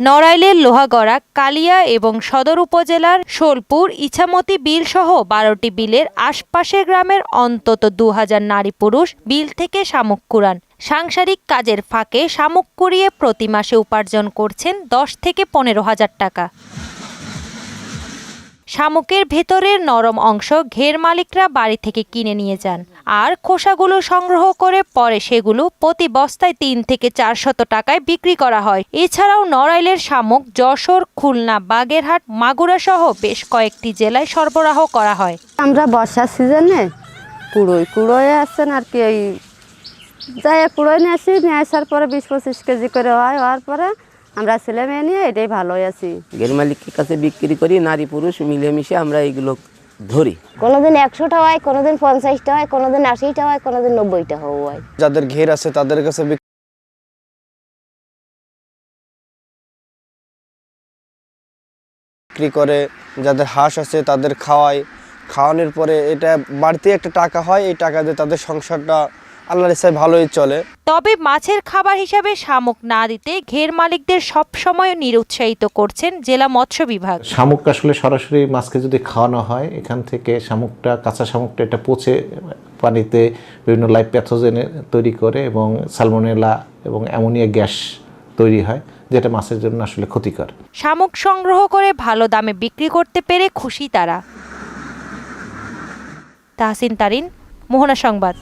নড়াইলের লোহাগড়া, কালিয়া এবং সদর উপজেলার শোলপুর, ইছামতি বিল সহ ১২টি বিলের আশপাশের গ্রামের অন্তত ২,০০০ নারী পুরুষ বিল থেকে শামুক কুড়ান। সাংসারিক কাজের ফাঁকে শামুক কুড়িয়ে প্রতি মাসে উপার্জন করছেন ১০ থেকে ১৫,০০০ টাকা। শামুকের ভেতরের নরম অংশ ঘের মালিকরা বাড়ি থেকে কিনে নিয়ে যান, আর খোসাগুলো সংগ্রহ করে পরে সেগুলো প্রতি বস্তায় ৩ থেকে ৪০০ টাকায় বিক্রি করা হয়। এছাড়াও নড়াইলের শামুক যশোর, খুলনা, বাগেরহাট, মাগুরা সহ বেশ কয়েকটি জেলায় সরবরাহ করা হয়। আমরা বর্ষার সিজনে কুড়োয় আসছেন আর কি, ওই যাই কুড়োয় নিয়ে আসি, নিয়ে আসার পরে ২০-২৫ কেজি করে হওয়ার পরে আমরা ছেলে মেয়ে নিয়ে এটাই ভালো আছি। ঘের মালিকের কাছে বিক্রি করি, নারী পুরুষ মিলেমিশে আমরা এইগুলো ধরি। কোনোদিন ১০০টা হয়, কোনোদিন ৫০টা হয়, কোনোদিন ৮০টা হয়, কোনোদিন ৯০টা হয়। যাদের ঘের আছে তাদের কাছে বিক্রি করে, যাদের হাঁস আছে তাদের খাওয়ানোর পরে এটা বাড়তি একটা টাকা হয়, এই টাকা দিয়ে তাদের সংসারটা আল্লাহর ইচ্ছায় ভালোই চলে। তবে মাছের খাবার হিসাবে শামুক না দিতে ঘের মালিকদের সবসময় নিরুৎসাহিত করছেন জেলা মৎস্য বিভাগ। শামুক আসলে সরাসরি মাছকে যদি খাওয়ানো হয়, এখান থেকে শামুকটা, কাঁচা শামুকটা এটা পচে পানিতে বিভিন্ন লাইভ প্যাথোজেন তৈরি করে এবং সালমোনেলা এবং অ্যামোনিয়া গ্যাস তৈরি হয়, যেটা মাছের জন্য আসলে ক্ষতিকর। শামুক সংগ্রহ করে ভালো দামে বিক্রি করতে পেরে খুশি তারা। তাহসিন তারিন, মোহনা সংবাদ।